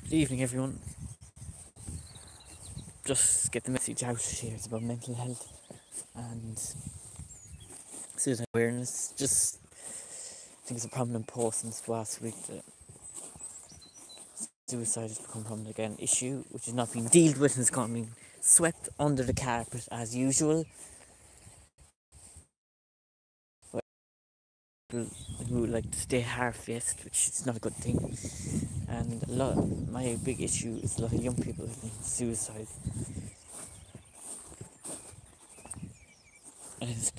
Good evening, everyone. Just get the message out here. It's about mental health and suicide awareness. Just I think it's a prominent post since last week that suicide has become prominent again. Issue which is not being dealt with and is being swept under the carpet as usual. People who like to stay half-faced, which is not a good thing. And my big issue is a lot of young people who commit suicide. And it's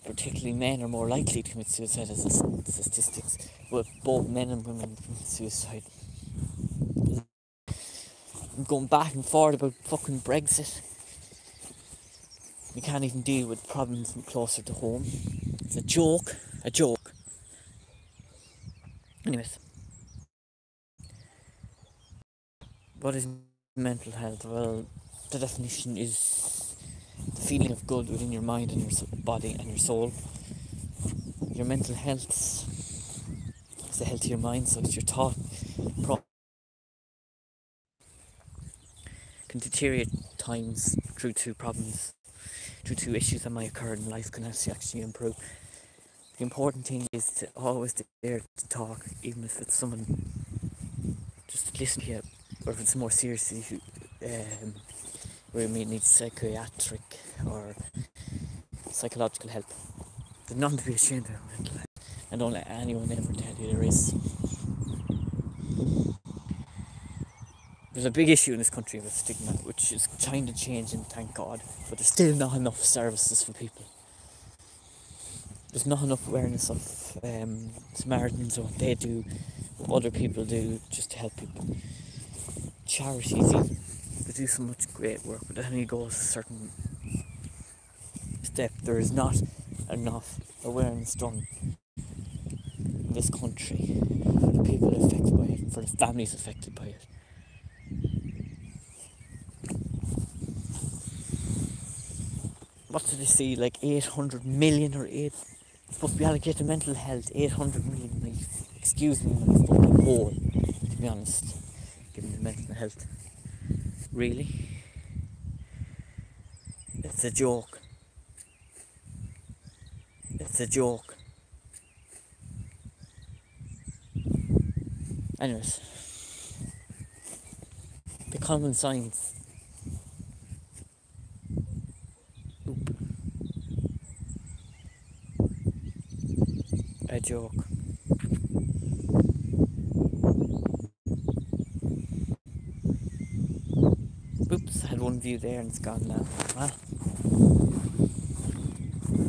particularly men are more likely to commit suicide as statistics, but both men and women commit suicide. I'm going back and forth about fucking Brexit. We can't even deal with problems closer to home. It's a joke. Anyways, what is mental health? Well, the definition is the feeling of good within your mind and your body and your soul. Your mental health is the health of your mind, so it's your thought can deteriorate times due to problems, due to issues that might occur in life can actually improve. The important thing is to always dare to talk, even if it's someone just to listen to you, or if it's more seriously where you may need psychiatric or psychological help. There's nothing to be ashamed of mental health, and don't let anyone ever tell you there is. There's a big issue in this country with stigma, which is trying to change, and thank God, but there's still not enough services for people. There's not enough awareness of Samaritans, what they do, what other people do, just to help people. Charities, they do so much great work, but then you go a certain step, there is not enough awareness done in this country for the people affected by it, for the families affected by it. What did they see, like 800 million or 8, supposed to be allocated to mental health, 800 million, like, excuse me, like a fucking hole, to be honest, given the mental health. Really? It's a joke. It's a joke. Anyways, the common science. A joke. Oops, I had one view there and it's gone now. Well,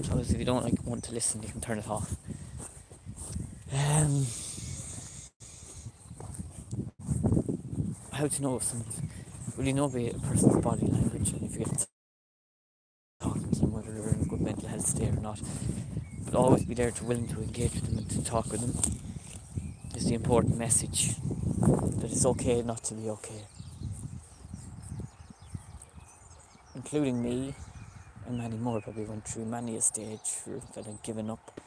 so if you don't want to listen, you can turn it off. How to know if someone's... Well, you know by a person's body language, and if you get talking to them, whether they're in a good mental health state or not. But always be there willing to engage with them and to talk with them. Is the important message. That it's okay not to be okay. Including me, and many more probably went through many a stage that I've given up.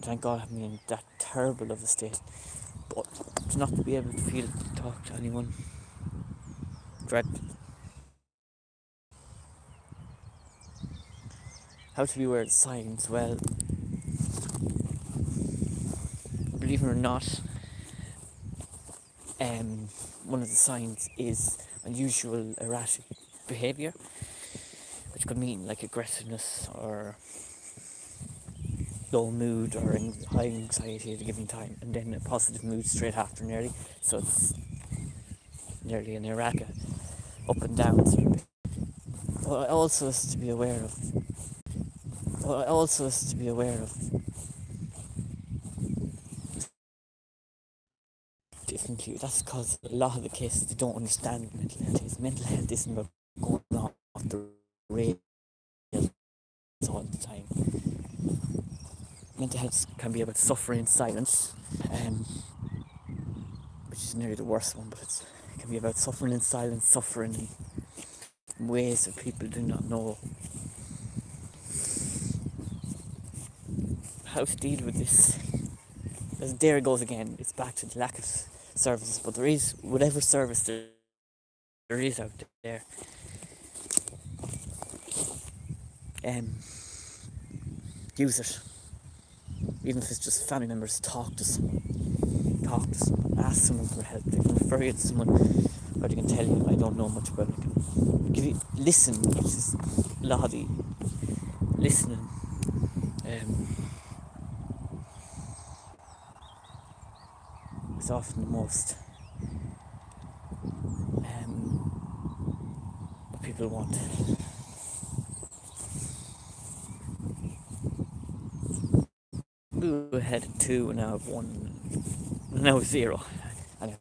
Thank God I'm in that terrible of a state. But to not to be able to feel to talk to anyone, dreadful. How to be aware of signs? Well, believe it or not, one of the signs is unusual erratic behaviour, which could mean like aggressiveness or low mood or high anxiety at a given time, and then a positive mood straight after nearly. So it's nearly an erratic up and down sort of thing. What also is to be aware of. Differently. That's because a lot of the cases they don't understand what mental health is. Mental health isn't about going off the rails all the time. Mental health can be about suffering in silence, which is nearly the worst one, but it can be about suffering in silence, suffering in ways that people do not know how to deal with this. As there it goes again, it's back to the lack of services, but there is whatever service there is out there. Use it, even if it's just family members. Talk to someone, ask someone for help. They can refer you to someone, or they can tell you, I don't know much about it. Give you, listen, which is a lot of the listening. Is often the most what people want. We were ahead of 2 and now have 1, now 0. And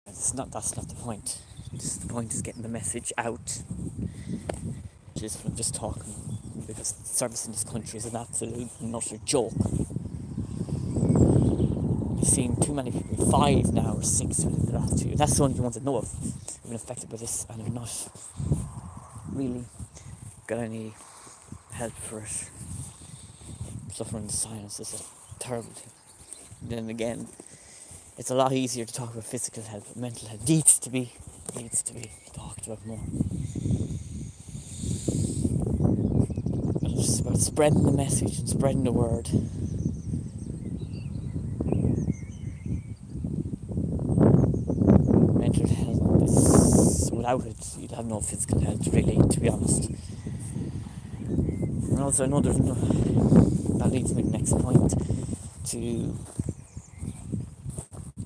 that's not the point. The point is getting the message out, which is from just talking, because service in this country is an absolute and utter joke. I've seen too many people, 5 now or 6 in the last 2 years. That's the only ones I know of have been affected by this, and have not really got any help for it. Suffering in silence is a terrible thing. Then again, it's a lot easier to talk about physical health, but mental health needs to be talked about more. It's about spreading the message and spreading the word. Mental health is, without it, you'd have no physical health, really, to be honest. And also, I know that leads me to the next point, to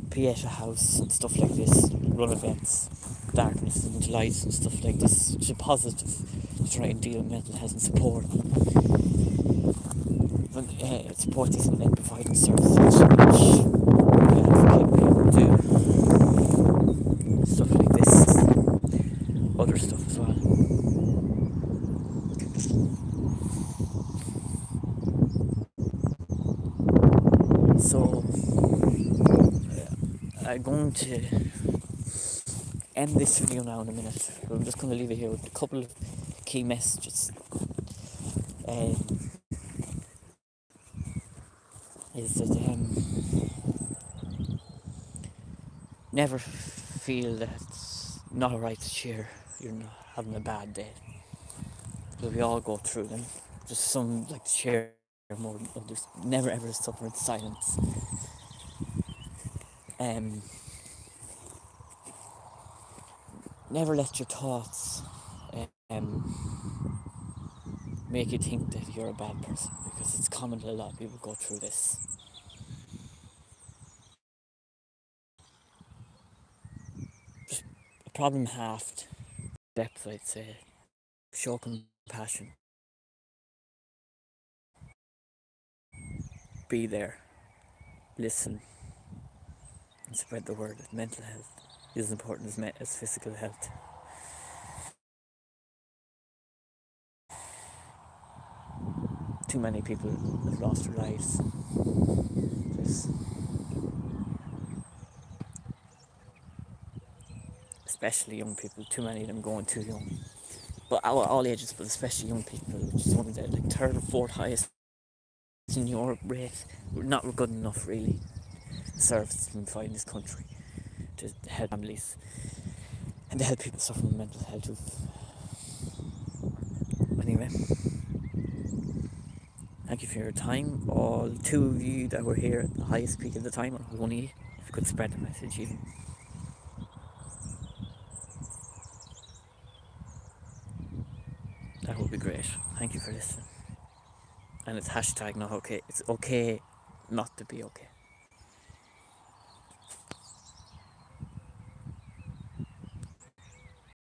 Pieta House and stuff like this, run events, darkness and lights and stuff like this, which is positive to try and deal with mental health and support. Support these and then providing services, which people do. Stuff like this, other stuff as well. So, I'm going to end this video now in a minute. I'm just going to leave it here with a couple of key messages. Is that never feel that it's not alright to share you're not having a bad day. Because we all go through them. Just some like to share more than others. Never ever suffer in silence. Never let your thoughts make you think that you're a bad person, because it's common that a lot of people go through this. Just a problem halved. Depth, I'd say. Show compassion. Be there. Listen. And spread the word that mental health is as important as physical health. Too many people have lost their lives. Especially young people, too many of them going too young. But all ages, but especially young people, which is one of the like 3rd or 4th highest in Europe rate. We're not good enough, really. The services we provide in this country to help families and to help people suffering from mental health. Anyway, thank you for your time. All 2 of you that were here at the highest peak of the time, or one of you, if you could spread the message even. That would be great. Thank you for listening. And it's hashtag not okay. It's okay not to be okay.